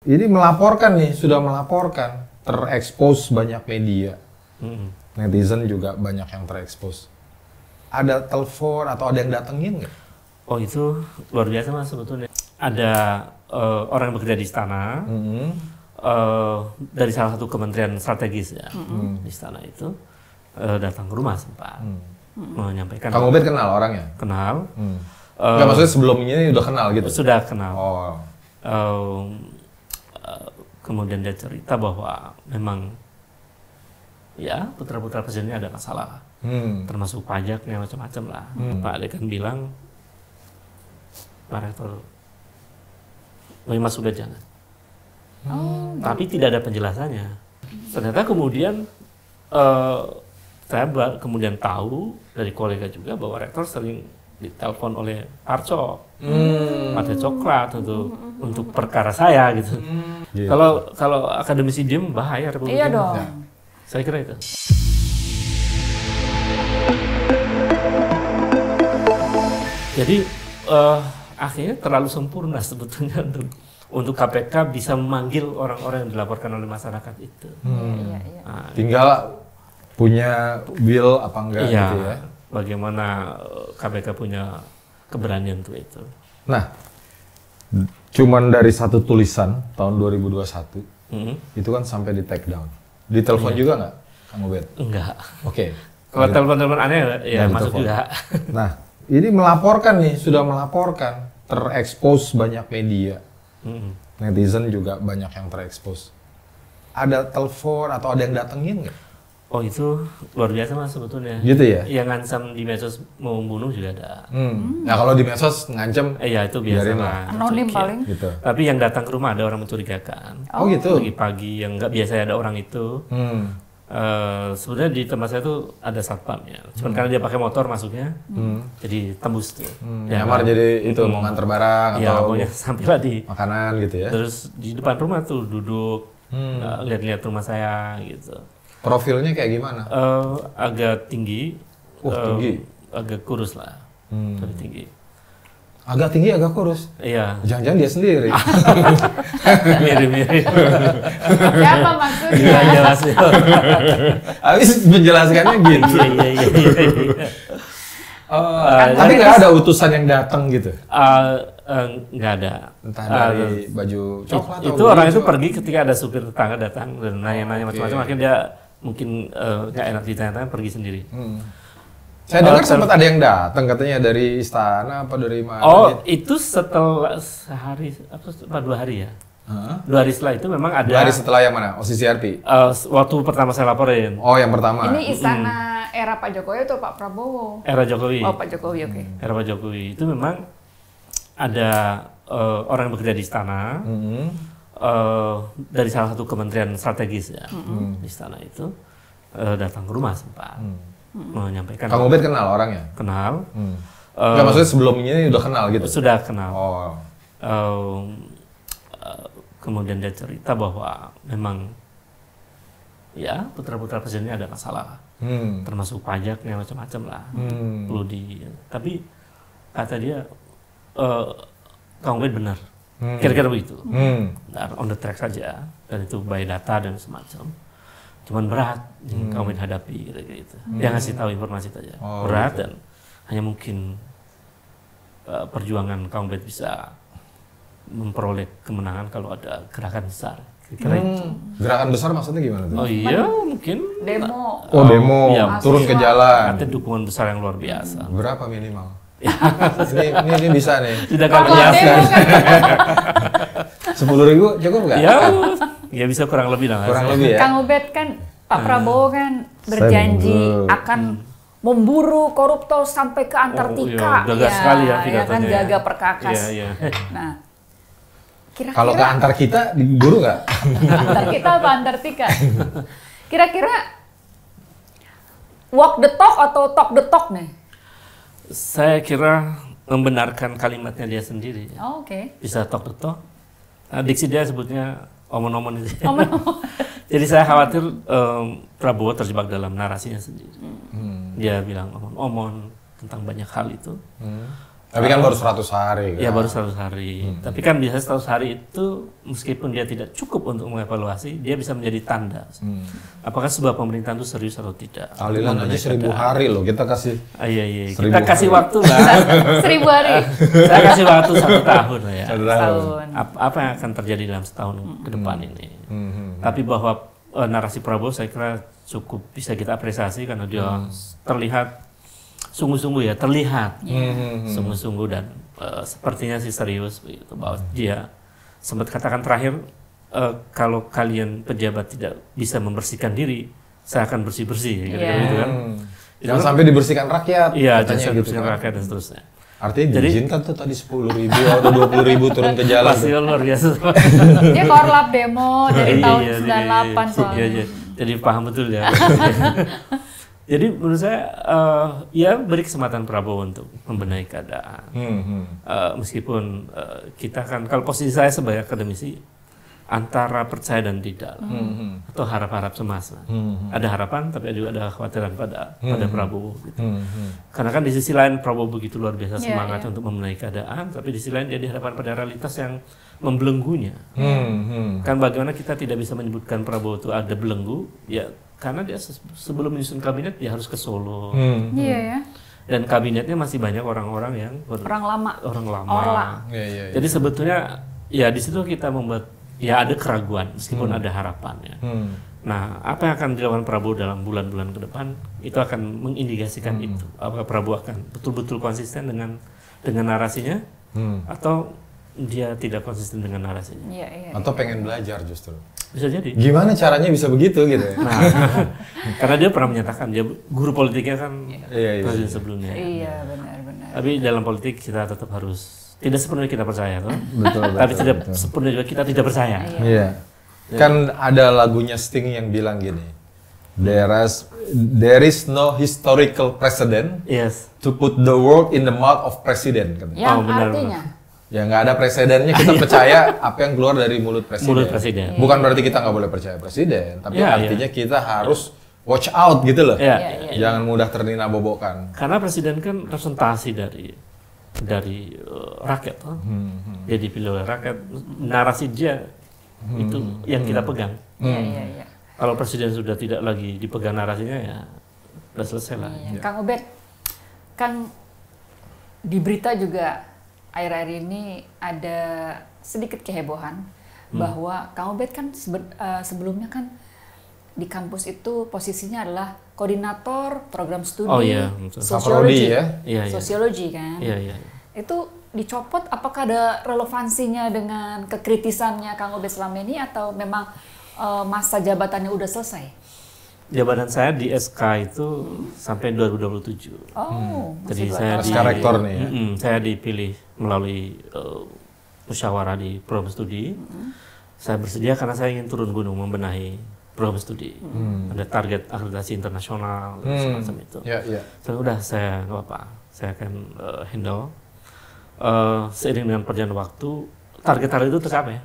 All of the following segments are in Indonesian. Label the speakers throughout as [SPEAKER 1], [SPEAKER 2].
[SPEAKER 1] ini melaporkan nih, sudah melaporkan, terekspos banyak media. Netizen juga banyak yang terekspos. Ada telepon atau ada yang datengin nggak?
[SPEAKER 2] Oh itu luar biasa Mas sebetulnya. Ada orang yang bekerja di istana, dari salah satu kementerian strategis ya, di istana itu datang ke rumah sempat menyampaikan.
[SPEAKER 1] Kang Ubed kenal orangnya?
[SPEAKER 2] Kenal.
[SPEAKER 1] Nggak, maksudnya sebelumnya ini udah kenal gitu?
[SPEAKER 2] Sudah kenal.
[SPEAKER 1] Oh.
[SPEAKER 2] Kemudian dia cerita bahwa memang ya putra-putra presiden ini ada masalah, termasuk pajaknya macam-macam lah. Pak Dekan bilang, Pak Rektor, memang sudah jangan. Tapi tidak ada penjelasannya. Ternyata kemudian saya kemudian tahu dari kolega juga bahwa Rektor sering ditelepon oleh Parco, Partai Coklat untuk perkara saya gitu. Kalau akademisi diem bahaya Republik.
[SPEAKER 3] Iya dong.
[SPEAKER 1] Ya.
[SPEAKER 2] Saya kira itu. Jadi akhirnya terlalu sempurna sebetulnya untuk KPK bisa memanggil orang-orang yang dilaporkan oleh masyarakat itu.
[SPEAKER 3] Iya.
[SPEAKER 1] Tinggal punya will apa enggak
[SPEAKER 2] Iya,
[SPEAKER 1] gitu ya.
[SPEAKER 2] bagaimana KPK punya keberanian untuk itu.
[SPEAKER 1] Nah, cuman dari satu tulisan tahun 2021 itu kan sampai di take down. Ditelepon juga nggak, Kang Ubed?
[SPEAKER 2] Enggak.
[SPEAKER 1] Oke.
[SPEAKER 2] Kalau telepon-telepon aneh ya
[SPEAKER 1] Nggak
[SPEAKER 2] masuk
[SPEAKER 1] ditelepon.
[SPEAKER 2] juga.
[SPEAKER 1] Nah, ini melaporkan nih, sudah melaporkan, terekspos banyak media. Netizen juga banyak yang terekspos. Ada telepon atau ada yang datengin nggak?
[SPEAKER 2] Oh itu luar biasa Mas sebetulnya.
[SPEAKER 1] Gitu ya?
[SPEAKER 2] Yang ngancam di medsos mau membunuh juga ada.
[SPEAKER 1] Nah, kalau di medsos ngancem,
[SPEAKER 2] Ya itu biasa
[SPEAKER 1] biarin
[SPEAKER 2] lah.
[SPEAKER 3] Anonim paling.
[SPEAKER 1] gitu.
[SPEAKER 2] Tapi yang datang ke rumah ada orang mencurigakan.
[SPEAKER 1] Oh gitu?
[SPEAKER 2] Pagi-pagi yang nggak biasa ada orang itu. Sebenarnya di tempat saya tuh ada satpam ya. Cuman karena dia pakai motor masuknya, jadi tembus tuh. Ya,
[SPEAKER 1] Nyamar jadi itu mau nganter barang
[SPEAKER 2] ya,
[SPEAKER 1] atau
[SPEAKER 2] pokoknya sampailah di.
[SPEAKER 1] makanan gitu ya?
[SPEAKER 2] Terus di depan rumah tuh duduk, lihat-lihat rumah saya gitu.
[SPEAKER 1] Profilnya kayak gimana?
[SPEAKER 2] Agak tinggi,
[SPEAKER 1] Tinggi.
[SPEAKER 2] agak kurus lah, lebih tinggi.
[SPEAKER 1] Agak tinggi, agak kurus.
[SPEAKER 2] Iya,
[SPEAKER 1] Jangan-jangan dia sendiri.
[SPEAKER 2] mirip-mirip.
[SPEAKER 3] Siapa maksudnya?
[SPEAKER 2] Iya jelas ya.
[SPEAKER 1] Habis menjelaskannya gitu.
[SPEAKER 2] Iya.
[SPEAKER 1] Tapi nggak ada utusan yang datang gitu?
[SPEAKER 2] Nggak ada.
[SPEAKER 1] Entah dari baju coklat atau
[SPEAKER 2] Itu orang itu
[SPEAKER 1] coklat.
[SPEAKER 2] pergi ketika ada supir tetangga datang dan nanya-nanya macam-macam, akhirnya dia mungkin nggak enak ditanya-tanya, pergi sendiri.
[SPEAKER 1] Saya dengar sempat ada yang datang katanya dari istana apa dari mana?
[SPEAKER 2] Oh,
[SPEAKER 1] gitu.
[SPEAKER 2] itu setelah sehari apa 2 hari ya?
[SPEAKER 1] Hah?
[SPEAKER 2] 2 hari setelah itu memang ada.
[SPEAKER 1] 2 hari setelah yang mana? OCCRP?
[SPEAKER 2] Waktu pertama saya laporin.
[SPEAKER 1] Oh, yang pertama.
[SPEAKER 3] Ini istana era Pak Jokowi atau Pak Prabowo?
[SPEAKER 2] Era Jokowi.
[SPEAKER 3] Oh, Pak Jokowi, oke.
[SPEAKER 2] Era Pak Jokowi itu memang ada orang yang bekerja di istana, dari salah satu kementerian strategis ya, di istana itu datang ke rumah sempat menyampaikan.
[SPEAKER 1] Kang Ubed kenal orangnya?
[SPEAKER 2] Kenal.
[SPEAKER 1] Nggak, maksudnya sebelumnya ini udah kenal gitu?
[SPEAKER 2] Sudah kenal.
[SPEAKER 1] Oh.
[SPEAKER 2] Kemudian dia cerita bahwa memang ya putra-putra presiden ini ada masalah, termasuk pajaknya macam-macam lah, perlu di. Tapi kata dia, Kang Ubed benar, kira-kira begitu, on the track saja, dan itu by data dan semacam. Cuman berat yang Kang Ubed hadapi gitu. Dia ngasih tahu informasi saja, berat gitu. Dan hanya mungkin perjuangan Kang Ubed bisa memperoleh kemenangan kalau ada gerakan besar. Kira-kira itu.
[SPEAKER 1] Gerakan besar maksudnya gimana tuh?
[SPEAKER 2] Oh iya, mungkin
[SPEAKER 3] Demo.
[SPEAKER 1] Oh, demo,
[SPEAKER 2] iya,
[SPEAKER 1] turun ke
[SPEAKER 3] mahasiswa.
[SPEAKER 1] jalan.
[SPEAKER 2] ada dukungan besar yang luar biasa.
[SPEAKER 1] Berapa minimal? ini bisa nih.
[SPEAKER 2] Sudah
[SPEAKER 3] Kalau
[SPEAKER 2] kami biasa.
[SPEAKER 3] demo kan
[SPEAKER 1] 10.000 cukup nggak?
[SPEAKER 2] Ya bisa kurang lebih lah.
[SPEAKER 1] Kurang lebih ya?
[SPEAKER 3] Kang Ubed kan, Pak Prabowo kan berjanji akan memburu koruptor sampai ke Antartika.
[SPEAKER 2] Iya, gagah sekali ya
[SPEAKER 3] kan
[SPEAKER 2] pidatonya.
[SPEAKER 3] jaga perkakas.
[SPEAKER 2] Iya.
[SPEAKER 3] Nah,
[SPEAKER 1] Kalau ke
[SPEAKER 3] kira-kira
[SPEAKER 1] antar kita diburu nggak?
[SPEAKER 3] Antartika apa Antartika? Kira-kira walk the talk atau talk the talk nih?
[SPEAKER 2] Saya kira membenarkan kalimatnya dia sendiri.
[SPEAKER 3] Oh, oke.
[SPEAKER 2] Bisa talk the talk. Nah, diksi dia sebutnya omon-omon itu.
[SPEAKER 3] Omon-omon.
[SPEAKER 2] Jadi saya khawatir Prabowo terjebak dalam narasinya sendiri. Dia bilang omon-omon tentang banyak hal itu.
[SPEAKER 1] Tapi kan baru 100 hari kan?
[SPEAKER 2] Ya baru 100 hari. Tapi kan biasanya 100 hari itu meskipun dia tidak cukup untuk mengevaluasi, dia bisa menjadi tanda. Apakah sebuah pemerintahan itu serius atau tidak.
[SPEAKER 1] Thailand aja 1000 hari loh, kita kasih.
[SPEAKER 2] Iya.
[SPEAKER 1] 1000
[SPEAKER 2] Kita kasih
[SPEAKER 1] hari.
[SPEAKER 2] waktu lah.
[SPEAKER 3] 1000 hari.
[SPEAKER 2] Saya kasih waktu 1 tahun lah ya.
[SPEAKER 3] Tahun.
[SPEAKER 2] Apa yang akan terjadi dalam setahun ke depan ini. Tapi bahwa narasi Prabowo saya kira cukup bisa kita apresiasi karena dia terlihat sungguh-sungguh ya, terlihat sungguh-sungguh dan sepertinya sih serius begitu, bahwa dia sempat katakan terakhir, kalau kalian pejabat tidak bisa membersihkan diri, saya akan bersih-bersih gitu kan.
[SPEAKER 1] Jangan sampai dibersihkan rakyat.
[SPEAKER 2] Iya,
[SPEAKER 1] katanya
[SPEAKER 2] jangan
[SPEAKER 1] gitu
[SPEAKER 2] bersihkan
[SPEAKER 1] kan.
[SPEAKER 2] rakyat dan seterusnya.
[SPEAKER 1] Artinya diizinkan tuh tadi 10.000 atau 20.000 turun ke jalan.
[SPEAKER 2] Pasti
[SPEAKER 1] tuh.
[SPEAKER 2] luar biasa.
[SPEAKER 3] Dia korlap demo dari tahun 98 soalnya.
[SPEAKER 2] Iya. Jadi paham betul ya. Jadi menurut saya ya beri kesempatan Prabowo untuk membenahi keadaan. Meskipun kita kan, kalau posisi saya sebagai akademisi, antara percaya dan tidak atau harap-harap cemas. Ada harapan tapi juga ada kekhawatiran pada Prabowo gitu. Karena kan di sisi lain Prabowo begitu luar biasa semangat untuk membenahi keadaan, tapi di sisi lain dia dihadapkan pada realitas yang membelenggunya. Kan bagaimana kita tidak bisa menyebutkan Prabowo itu ada belenggu, ya karena dia sebelum menyusun kabinet dia harus ke Solo.
[SPEAKER 3] Iya ya.
[SPEAKER 2] Dan kabinetnya masih banyak orang-orang yang
[SPEAKER 3] Orang lama.
[SPEAKER 2] Orang.
[SPEAKER 1] Iya.
[SPEAKER 2] Jadi sebetulnya ya di situ kita membuat ya ada keraguan meskipun ada harapannya. Nah, apa yang akan dilakukan Prabowo dalam bulan-bulan ke depan itu akan mengindikasikan itu. Apakah Prabowo akan betul-betul konsisten dengan narasinya atau dia tidak konsisten dengan narasinya?
[SPEAKER 3] Iya.
[SPEAKER 1] Atau pengen belajar justru.
[SPEAKER 2] Bisa jadi.
[SPEAKER 1] Gimana caranya bisa begitu gitu ya?
[SPEAKER 2] Nah, karena dia pernah menyatakan dia guru politiknya kan
[SPEAKER 1] Iya.
[SPEAKER 2] presiden sebelumnya.
[SPEAKER 3] Iya, benar.
[SPEAKER 2] Tapi dalam politik kita tetap harus tidak sepenuhnya kita percaya, toh.
[SPEAKER 1] Betul.
[SPEAKER 2] Tapi tidak sepenuhnya juga kita tidak percaya.
[SPEAKER 1] Iya. Kan ada lagunya Sting yang bilang gini. There is no historical precedent
[SPEAKER 2] Yes.
[SPEAKER 1] to put the world in the mouth of president. Katanya.
[SPEAKER 3] Yang
[SPEAKER 2] benar,
[SPEAKER 3] artinya
[SPEAKER 1] Ya nggak ada presidennya, kita percaya apa yang keluar dari mulut presiden.
[SPEAKER 2] Mulut presiden.
[SPEAKER 1] Bukan berarti kita nggak boleh percaya presiden, tapi
[SPEAKER 2] Ya,
[SPEAKER 1] artinya kita harus watch out gitu loh.
[SPEAKER 2] Ya.
[SPEAKER 1] Jangan mudah ternina bobokan.
[SPEAKER 2] Karena presiden kan representasi dari rakyat, toh. Dia dipilih oleh rakyat, narasi dia itu yang kita pegang.
[SPEAKER 3] Iya.
[SPEAKER 2] Kalau presiden sudah tidak lagi dipegang narasinya, ya udah selesai lah.
[SPEAKER 3] Iya. Kang Ubed, kan di berita juga akhir-akhir ini ada sedikit kehebohan bahwa Kang Ubed kan sebelumnya kan di kampus itu posisinya adalah koordinator program studi
[SPEAKER 2] Oh iya, betul.
[SPEAKER 3] sosiologi,
[SPEAKER 1] Saprodi ya?
[SPEAKER 2] Iya.
[SPEAKER 3] sosiologi kan.
[SPEAKER 2] Iya.
[SPEAKER 3] Itu dicopot, apakah ada relevansinya dengan kekritisannya Kang Ubed selama ini atau memang masa jabatannya udah selesai?
[SPEAKER 2] Jabatan saya di SK itu sampai 2027.
[SPEAKER 3] Oh,
[SPEAKER 2] Jadi
[SPEAKER 3] masih
[SPEAKER 2] saya
[SPEAKER 3] buat
[SPEAKER 1] SK rektor nih ya?
[SPEAKER 2] saya dipilih melalui musyawarah di program studi. Saya bersedia karena saya ingin turun gunung membenahi program studi. Ada target akreditasi internasional semacam itu.
[SPEAKER 1] Iya.
[SPEAKER 2] Saya nggak apa, saya akan handle. Seiring dengan perjalanan waktu, target itu tercapai.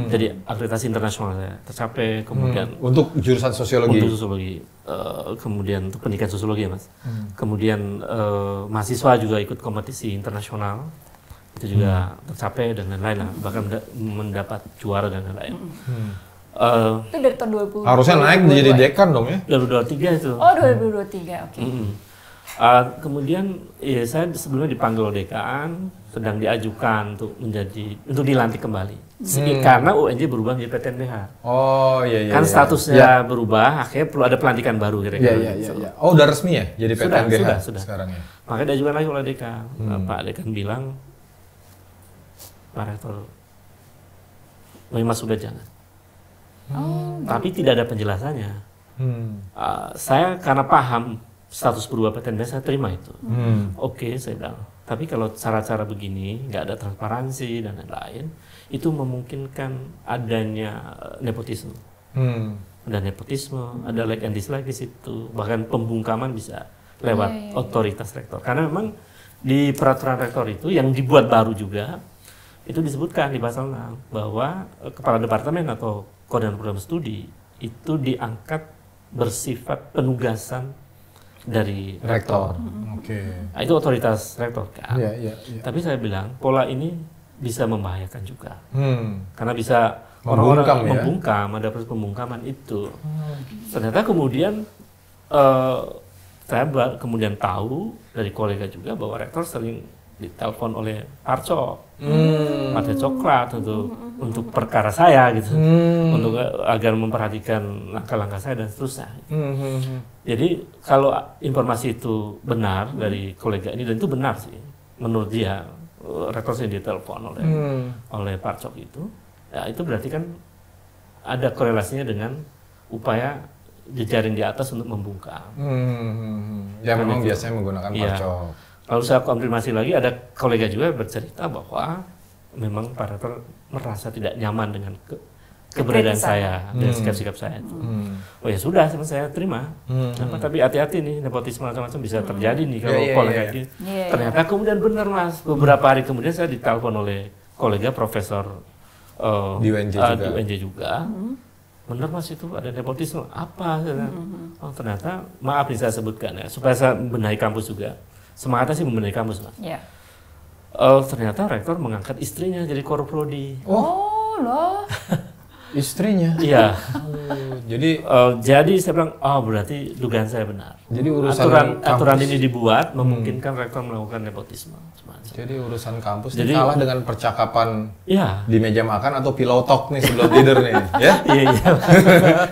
[SPEAKER 2] Jadi akreditasi internasional saya tercapai, kemudian
[SPEAKER 1] Untuk jurusan sosiologi.
[SPEAKER 2] untuk sosiologi, kemudian untuk pendidikan sosiologi ya mas. Kemudian mahasiswa juga ikut kompetisi internasional, itu juga tercapai dan lain-lain lah. Bahkan mendapat juara dan lain-lain.
[SPEAKER 3] itu dari tahun 2000.
[SPEAKER 1] Harusnya naik jadi dekan dong ya?
[SPEAKER 2] 2023 itu.
[SPEAKER 3] Oh, 2023, oke.
[SPEAKER 2] Kemudian ya, saya sebelumnya dipanggil oleh dekan, sedang diajukan untuk dilantik kembali. Karena UNJ berubah menjadi PTNBH.
[SPEAKER 1] Oh iya.
[SPEAKER 2] Kan statusnya berubah, akhirnya perlu ada pelantikan baru kira-kira.
[SPEAKER 1] Iya. Oh udah resmi ya? Jadi PTNBH
[SPEAKER 2] sudah.
[SPEAKER 1] sekarang ya?
[SPEAKER 2] Makanya diajukan lagi oleh dekan. Pak dekan bilang, Pak Rektor, Mas Ubed jangan. Tapi tidak ada penjelasannya. Saya karena paham status berubah PTNBH, saya terima itu. Oke, saya bilang. Tapi kalau cara-cara begini, nggak ada transparansi dan lain-lain, itu memungkinkan adanya nepotisme. Ada nepotisme, ada like and dislike di situ. Bahkan pembungkaman bisa lewat otoritas rektor. Karena memang di peraturan rektor itu yang dibuat baru juga, itu disebutkan di pasal 6 bahwa kepala departemen atau koordinator program studi itu diangkat bersifat penugasan dari rektor.
[SPEAKER 1] Oke.
[SPEAKER 2] Nah, itu otoritas rektor kan.
[SPEAKER 1] Iya, iya, iya.
[SPEAKER 2] Tapi saya bilang pola ini bisa membahayakan juga. Karena bisa
[SPEAKER 1] Membungkam,
[SPEAKER 2] orang-orang
[SPEAKER 1] ya?
[SPEAKER 2] membungkam, ada proses pembungkaman itu. Ternyata kemudian saya kemudian tahu dari kolega juga bahwa rektor sering ditelepon oleh Parco, Partai Coklat untuk perkara saya gitu, untuk agar memperhatikan langkah-langkah saya dan seterusnya. Jadi kalau informasi itu benar dari kolega ini, dan itu benar sih menurut dia, rektor sendiri ditelepon oleh Parcok itu, ya itu berarti kan ada korelasinya dengan upaya jejaring di atas untuk membungkam.
[SPEAKER 1] Ya memang biasanya menggunakan Parcok.
[SPEAKER 2] Lalu saya konfirmasi lagi, ada kolega juga bercerita bahwa memang Pak Rektor merasa tidak nyaman dengan keberadaan saya, dengan sikap-sikap saya itu. Oh ya sudah, saya terima. Tapi hati-hati nih, nepotisme macam-macam bisa terjadi nih kalau kolega gitu. Ternyata kemudian benar Mas, beberapa hari kemudian saya ditelepon oleh kolega profesor
[SPEAKER 1] di UNJ
[SPEAKER 2] juga. Benar Mas, itu ada nepotisme apa? Oh ternyata, maaf nih saya sebutkan ya, supaya saya membenahi kampus juga. Semangatnya sih membenahi kampus, Mas.
[SPEAKER 3] Iya.
[SPEAKER 2] Ternyata rektor mengangkat istrinya jadi korprodi.
[SPEAKER 3] Oh loh.
[SPEAKER 1] Istrinya?
[SPEAKER 2] Iya.
[SPEAKER 1] Jadi
[SPEAKER 2] saya bilang, berarti dugaan saya benar.
[SPEAKER 1] Jadi urusan
[SPEAKER 2] aturan ini dibuat memungkinkan rektor melakukan nepotisme.
[SPEAKER 1] Jadi urusan kampus kalah dengan percakapan
[SPEAKER 2] iya,
[SPEAKER 1] di meja makan atau pillow talk nih sebelum tidur nih, ya?
[SPEAKER 2] Iya.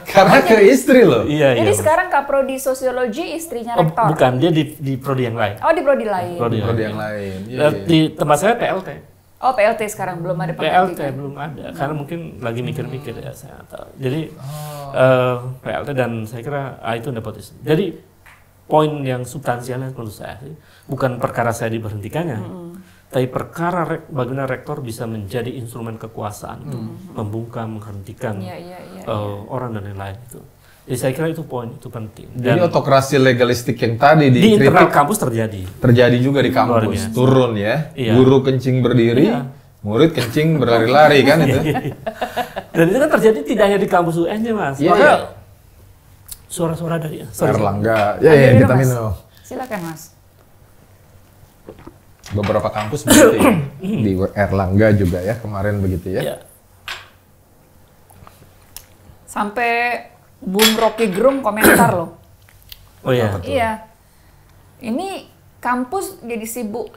[SPEAKER 1] Karena ke istri loh.
[SPEAKER 2] Iya.
[SPEAKER 3] Jadi sekarang Kaprodi Sosiologi istrinya rektor.
[SPEAKER 2] Bukan, dia di prodi yang lain.
[SPEAKER 3] Oh, di prodi lain.
[SPEAKER 1] Prodi yang lain.
[SPEAKER 2] Di tempat saya PLT.
[SPEAKER 3] Oh, PLT sekarang belum ada
[SPEAKER 2] PLT belum ada, karena mungkin lagi mikir-mikir ya saya tahu. Jadi PLT, dan saya kira itu nepotisme. Jadi poin yang substansialnya menurut saya sih bukan perkara saya diberhentikannya, tapi perkara bagaimana rektor bisa menjadi instrumen kekuasaan untuk membungkam, menghentikan orang dan lain-lain itu. Jadi saya kira itu poin itu penting. Dan
[SPEAKER 1] jadi otokrasi legalistik yang tadi
[SPEAKER 2] di internal kampus terjadi
[SPEAKER 1] juga di kampus, turun ya.
[SPEAKER 2] Iya.
[SPEAKER 1] Guru kencing berdiri, murid kencing berlari-lari kan itu.
[SPEAKER 2] Dan itu kan terjadi tidak hanya di kampus UNJ Mas. Maka suara-suara dari
[SPEAKER 1] Erlangga, ya kita minum.
[SPEAKER 3] Silakan Mas.
[SPEAKER 1] Beberapa kampus begitu ya. Di Erlangga juga ya kemarin begitu ya.
[SPEAKER 2] Iya.
[SPEAKER 3] Sampai Bung Rocky Gerung komentar loh.
[SPEAKER 2] Oh iya.
[SPEAKER 3] Iya. Ini kampus jadi sibuk,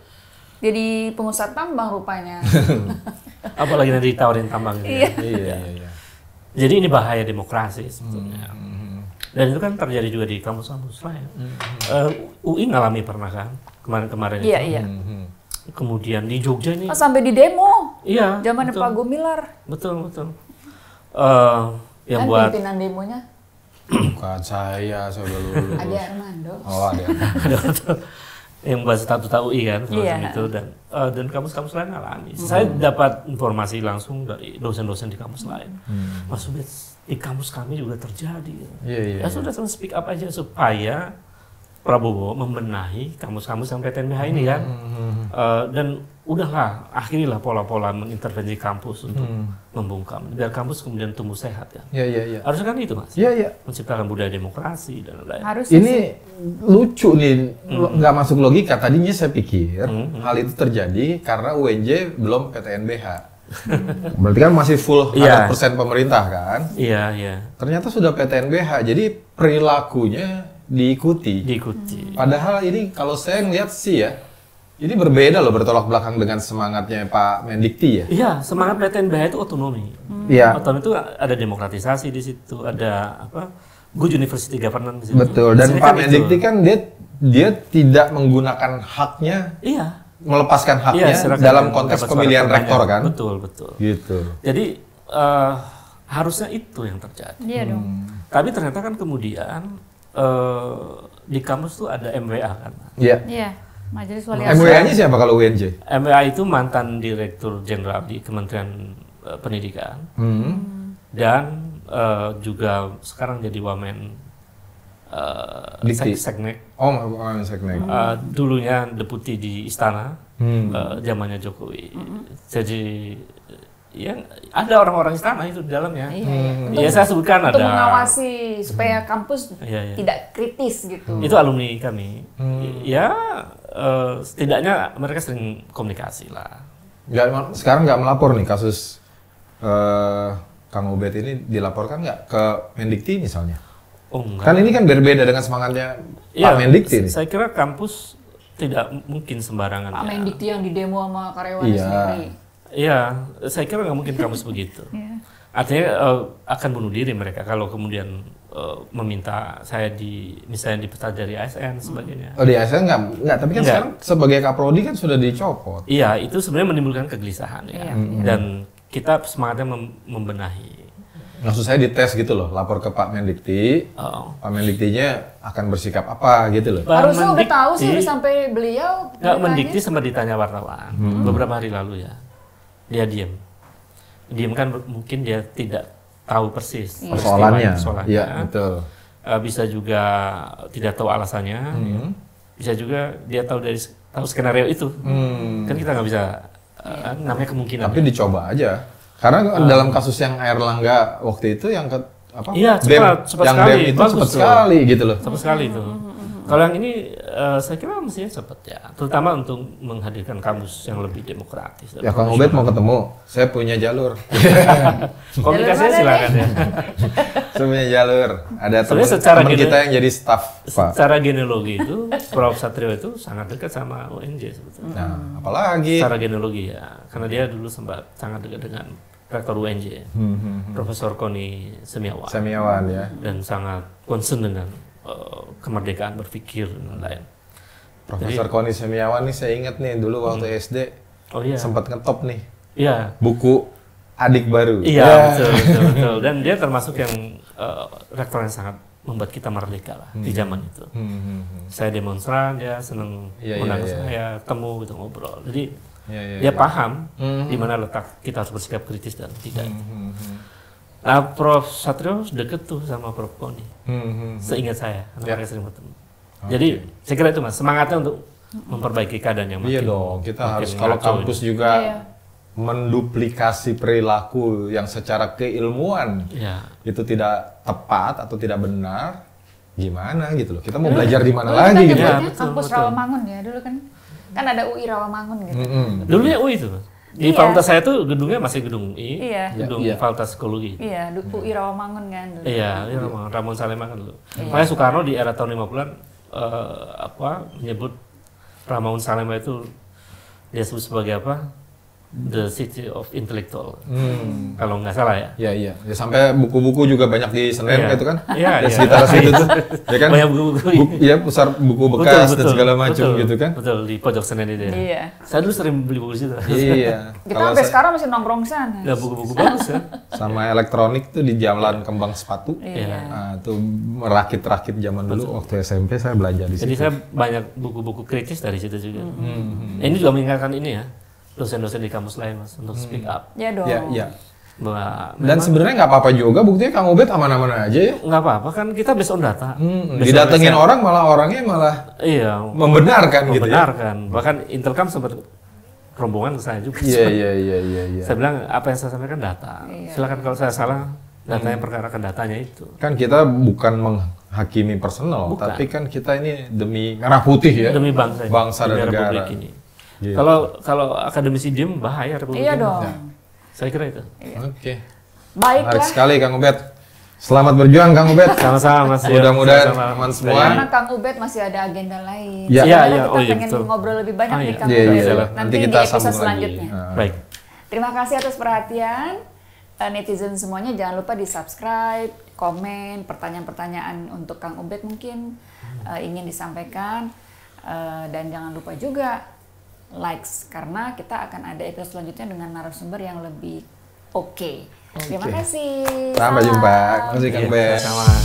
[SPEAKER 3] jadi pengusaha tambang rupanya.
[SPEAKER 2] Apalagi nanti ditawarin tambang gitu.
[SPEAKER 1] Iya.
[SPEAKER 2] Jadi ini bahaya demokrasi sebetulnya. Dan itu kan terjadi juga di kampus-kampus lain. UI ngalami pernah kan kemarin-kemarin itu.
[SPEAKER 3] Iya.
[SPEAKER 2] Kemudian di Jogja ini.
[SPEAKER 3] Sampai di demo.
[SPEAKER 2] Iya.
[SPEAKER 3] Zamannya Pak Gumilar.
[SPEAKER 2] Betul.
[SPEAKER 3] Kan
[SPEAKER 2] Yang buat
[SPEAKER 3] pimpinan demonya
[SPEAKER 1] Bukan saya udah lulus.
[SPEAKER 3] Ade Armando.
[SPEAKER 1] Oh, ada.
[SPEAKER 2] yang buat statuta UI kan semacam itu, dan kampus-kampus lain alami. Saya dapat informasi langsung dari dosen-dosen di kampus lain. Mas Ubed, di kampus kami juga terjadi. Ya sudah, sama speak up aja supaya Prabowo membenahi kampus-kampus yang PTNBH ini kan. Dan udahlah, akhirilah pola-pola mengintervensi kampus untuk membungkam, biar kampus kemudian tumbuh sehat kan.
[SPEAKER 1] Iya.
[SPEAKER 2] Harusnya kan itu Mas.
[SPEAKER 1] Iya.
[SPEAKER 2] Menciptakan budaya demokrasi dan lain-lain.
[SPEAKER 3] Harusnya
[SPEAKER 1] ini lucu nih, nggak masuk logika. Tadinya saya pikir hal itu terjadi karena UNJ belum PTNBH. Berarti kan masih full 100% pemerintah kan?
[SPEAKER 2] Iya.
[SPEAKER 1] Ternyata sudah PTNBH, jadi perilakunya diikuti. Padahal ini kalau saya ngeliat sih ya, ini berbeda loh, bertolak belakang dengan semangatnya Pak Mendikti ya.
[SPEAKER 2] Iya, semangat PTNBH itu otonomi.
[SPEAKER 1] Iya.
[SPEAKER 2] Otonomi itu ada demokratisasi di situ, ada good university governance di situ.
[SPEAKER 1] Betul. Dan Pak Mendikti kan dia tidak menggunakan haknya.
[SPEAKER 2] Iya.
[SPEAKER 1] Melepaskan haknya dalam konteks pemilihan rektor kan.
[SPEAKER 2] Betul.
[SPEAKER 1] Gitu.
[SPEAKER 2] Jadi harusnya itu yang terjadi.
[SPEAKER 3] Iya dong.
[SPEAKER 2] Tapi ternyata kan kemudian di kampus tuh ada MWA kan.
[SPEAKER 3] Iya. Majelis Wali Asar.
[SPEAKER 1] MWA-nya siapa kalau UNJ?
[SPEAKER 2] MWA itu mantan Direktur Jenderal di Kementerian Pendidikan. Dan juga sekarang jadi Wamen Seknek.
[SPEAKER 1] Wamen Seknek.
[SPEAKER 2] Dulunya deputi di Istana, zamannya Jokowi. Jadi ya ada orang-orang istana itu di dalamnya.
[SPEAKER 3] Iya.
[SPEAKER 2] Ya saya sebutkan
[SPEAKER 3] Untuk
[SPEAKER 2] ada.
[SPEAKER 3] mengawasi supaya kampus
[SPEAKER 2] Iya.
[SPEAKER 3] tidak kritis gitu.
[SPEAKER 2] Itu alumni kami. Ya setidaknya mereka sering komunikasi lah.
[SPEAKER 1] Sekarang nggak melapor nih kasus Kang Ubed ini, dilaporkan nggak ke Mendikti misalnya?
[SPEAKER 2] Oh enggak.
[SPEAKER 1] Kan ini kan berbeda dengan semangatnya
[SPEAKER 2] Ya,
[SPEAKER 1] Pak Mendikti nih.
[SPEAKER 2] saya kira kampus tidak mungkin sembarangan.
[SPEAKER 3] Pak
[SPEAKER 2] ya.
[SPEAKER 3] Mendikti yang didemo sama karyawan
[SPEAKER 1] Iya.
[SPEAKER 3] sendiri.
[SPEAKER 2] Iya, saya kira nggak mungkin kampus begitu.
[SPEAKER 3] Iya.
[SPEAKER 2] Artinya akan bunuh diri mereka kalau kemudian meminta saya misalnya dipecat dari ASN sebagainya.
[SPEAKER 1] Oh di ASN nggak, tapi kan
[SPEAKER 2] Nggak.
[SPEAKER 1] sekarang sebagai Kaprodi kan sudah dicopot.
[SPEAKER 2] Iya, itu sebenarnya menimbulkan kegelisahan ya.
[SPEAKER 3] Iya,
[SPEAKER 2] Dan kita semangatnya membenahi.
[SPEAKER 1] Maksud saya dites gitu loh, lapor ke Pak Mendikti, Pak Mendiktinya akan bersikap apa gitu loh.
[SPEAKER 2] Pak
[SPEAKER 3] Harusnya udah tahu sih,
[SPEAKER 2] Mendikti-
[SPEAKER 3] udah sampai beliau.
[SPEAKER 2] Nggak,
[SPEAKER 3] beritanya.
[SPEAKER 2] Mendikti sempat ditanya wartawan beberapa hari lalu ya. Dia diam. Diam kan mungkin dia tidak tahu persis
[SPEAKER 1] Persoalannya.
[SPEAKER 2] persoalannya.
[SPEAKER 1] Iya, betul.
[SPEAKER 2] Bisa juga tidak tahu alasannya. Ya. Bisa juga dia tahu skenario itu. Kan kita nggak bisa namanya kemungkinan.
[SPEAKER 1] Tapi dicoba aja. Karena dalam kasus yang Airlangga waktu itu yang apa?
[SPEAKER 2] Iya, cepat
[SPEAKER 1] yang
[SPEAKER 2] sekali.
[SPEAKER 1] BEM itu
[SPEAKER 2] Bagus
[SPEAKER 1] cepat
[SPEAKER 2] tuh.
[SPEAKER 1] sekali gitu loh.
[SPEAKER 2] Cepat sekali itu. Kalau yang ini saya kira mestinya cepat ya, terutama untuk menghadirkan kampus yang lebih demokratis. dan
[SPEAKER 1] Ya Kang Ubed mau ketemu, saya punya jalur.
[SPEAKER 2] komunikasinya
[SPEAKER 3] Jalur mana
[SPEAKER 2] silakan ya.
[SPEAKER 1] Saya punya jalur. Ada
[SPEAKER 2] Sebenarnya secara
[SPEAKER 1] teman
[SPEAKER 2] gini-
[SPEAKER 1] kita yang jadi staff, Pak.
[SPEAKER 2] Secara genealogi itu Prof Satrio itu sangat dekat sama UNJ sebetulnya.
[SPEAKER 1] Nah, apalagi
[SPEAKER 2] Secara genealogi ya, karena dia dulu sempat sangat dekat dengan rektor UNJ, Profesor Koni Semiawan,
[SPEAKER 1] Semiawan ya.
[SPEAKER 2] dan sangat concern dengan kemerdekaan berpikir dan lain.
[SPEAKER 1] Profesor Koni Semiawan nih saya ingat nih dulu waktu SD
[SPEAKER 2] Oh iya.
[SPEAKER 1] sempat ngetop nih
[SPEAKER 2] Iya.
[SPEAKER 1] buku Adik Baru.
[SPEAKER 2] Iya,
[SPEAKER 1] Ya.
[SPEAKER 2] betul. Dan dia termasuk yang rektor yang sangat membuat kita merdeka lah di zaman itu. Saya demonstran, dia seneng
[SPEAKER 1] Iya,
[SPEAKER 2] undang
[SPEAKER 1] iya, iya.
[SPEAKER 2] saya, ketemu gitu ngobrol. Jadi
[SPEAKER 1] Iya, iya,
[SPEAKER 2] dia
[SPEAKER 1] iya.
[SPEAKER 2] paham di mana letak kita harus bersikap kritis dan tidak. Nah, Prof Satrio deket tuh sama Prof Koni. Seingat saya, karena
[SPEAKER 1] Ya.
[SPEAKER 2] mereka sering bertemu. Jadi saya kira itu mas, semangatnya untuk memperbaiki keadaan yang makin.
[SPEAKER 1] Iya dong, kita
[SPEAKER 2] makin
[SPEAKER 1] harus kalau
[SPEAKER 2] ngaco
[SPEAKER 1] kampus
[SPEAKER 2] ini.
[SPEAKER 1] juga
[SPEAKER 3] Iya.
[SPEAKER 1] menduplikasi perilaku yang secara keilmuan
[SPEAKER 2] Iya.
[SPEAKER 1] itu tidak tepat atau tidak benar, gimana gitu loh. Kita mau belajar di mana
[SPEAKER 3] Dulu
[SPEAKER 1] lagi
[SPEAKER 3] kita
[SPEAKER 1] gitu.
[SPEAKER 2] Ya,
[SPEAKER 3] nyebutnya
[SPEAKER 2] betul,
[SPEAKER 3] kampus
[SPEAKER 2] betul.
[SPEAKER 3] Rawamangun ya dulu kan ada UI Rawamangun gitu.
[SPEAKER 2] Dulunya UI itu. Di
[SPEAKER 3] Iya.
[SPEAKER 2] fakultas saya tuh gedungnya masih gedung UI,
[SPEAKER 3] Iya.
[SPEAKER 2] gedung
[SPEAKER 1] Iya.
[SPEAKER 2] Fakultas Psikologi.
[SPEAKER 3] Iya, UI Rawamangun kan dulu.
[SPEAKER 2] Iya, Ramon Salema kan dulu. Makanya Soekarno di era tahun 50-an menyebut Ramon Salema itu dia sebut sebagai apa? The City of Intellectual. Kalau nggak salah ya.
[SPEAKER 1] Ya iya, ya, sampai buku-buku juga banyak di Senen
[SPEAKER 2] Iya.
[SPEAKER 1] gitu kan?
[SPEAKER 2] Iya,
[SPEAKER 1] Di
[SPEAKER 2] iya.
[SPEAKER 1] sekitar situ tuh, ya kan?
[SPEAKER 2] Banyak buku-buku.
[SPEAKER 1] Iya, pusar buku bekas dan segala macam gitu kan?
[SPEAKER 2] Betul, di pojok Senen itu ya.
[SPEAKER 3] Iya.
[SPEAKER 2] Saya dulu sering beli buku di situ.
[SPEAKER 1] Iya.
[SPEAKER 3] Kita
[SPEAKER 1] Kalau
[SPEAKER 3] sampai
[SPEAKER 1] saya-
[SPEAKER 3] sekarang masih nongkrong di sana.
[SPEAKER 2] Ada buku-buku bagus kan?
[SPEAKER 1] sama elektronik tuh di Jalan Kembang Sepatu.
[SPEAKER 3] Iya.
[SPEAKER 1] Nah, tuh merakit-rakit zaman dulu waktu SMP saya belajar di
[SPEAKER 2] Jadi
[SPEAKER 1] situ.
[SPEAKER 2] saya banyak buku-buku kritis dari situ juga. Ini juga mengingatkan ini ya, dosen-dosen di kampus lain mas untuk speak up.
[SPEAKER 3] Ya dong.
[SPEAKER 1] Ya, iya.
[SPEAKER 2] Bahwa
[SPEAKER 1] Dan sebenarnya nggak apa-apa juga, buktinya Kang Ubed aman-aman aja ya.
[SPEAKER 2] nggak apa-apa kan kita based on data.
[SPEAKER 1] Didatengin orang malah orangnya malah
[SPEAKER 2] Iya.
[SPEAKER 1] membenarkan gitu ya.
[SPEAKER 2] Membenarkan. Bahkan Intelkam sempat rombongan ke saya juga.
[SPEAKER 1] Iya.
[SPEAKER 2] Saya bilang apa yang saya sampaikan data. Silakan kalau saya salah, datanya perkarakan datanya itu.
[SPEAKER 1] Kan kita bukan menghakimi personal,
[SPEAKER 2] Bukan.
[SPEAKER 1] tapi kan kita ini demi merah putih ya.
[SPEAKER 2] Demi bangsa,
[SPEAKER 1] Bangsa dan
[SPEAKER 2] demi
[SPEAKER 1] negara.
[SPEAKER 2] Republik ini.
[SPEAKER 1] Gitu.
[SPEAKER 2] Kalau akademisi diem bahaya Republik
[SPEAKER 3] Iya
[SPEAKER 2] ini.
[SPEAKER 3] dong.
[SPEAKER 2] Saya kira itu.
[SPEAKER 1] Oke. Menarik
[SPEAKER 3] Baiklah.
[SPEAKER 1] sekali Kang Ubed. Selamat berjuang Kang Ubed.
[SPEAKER 2] Sama-sama Mas.
[SPEAKER 1] Mudah-mudahan
[SPEAKER 2] Sama-sama.
[SPEAKER 1] teman semua.
[SPEAKER 3] Karena Kang Ubed masih ada agenda lain.
[SPEAKER 1] Ya.
[SPEAKER 3] Sebenarnya
[SPEAKER 2] Iya,
[SPEAKER 3] kita
[SPEAKER 2] oh iya,
[SPEAKER 3] pengen
[SPEAKER 2] betul.
[SPEAKER 3] ngobrol lebih banyak
[SPEAKER 2] Oh
[SPEAKER 3] nih
[SPEAKER 2] iya.
[SPEAKER 3] Kang
[SPEAKER 1] Iya,
[SPEAKER 3] Ubed.
[SPEAKER 1] iya.
[SPEAKER 3] Nanti
[SPEAKER 1] Nanti
[SPEAKER 3] di
[SPEAKER 1] kita
[SPEAKER 3] episode
[SPEAKER 1] sambung lagi.
[SPEAKER 3] selanjutnya.
[SPEAKER 2] Baik.
[SPEAKER 3] Terima kasih atas perhatian. Netizen semuanya jangan lupa di subscribe, komen, pertanyaan-pertanyaan untuk Kang Ubed mungkin ingin disampaikan. Dan jangan lupa juga likes karena kita akan ada episode selanjutnya dengan narasumber yang lebih oke. Terima kasih.
[SPEAKER 1] Sampai jumpa. Terima kasih Kang
[SPEAKER 2] Iya,
[SPEAKER 1] Ubed.
[SPEAKER 2] sama-sama.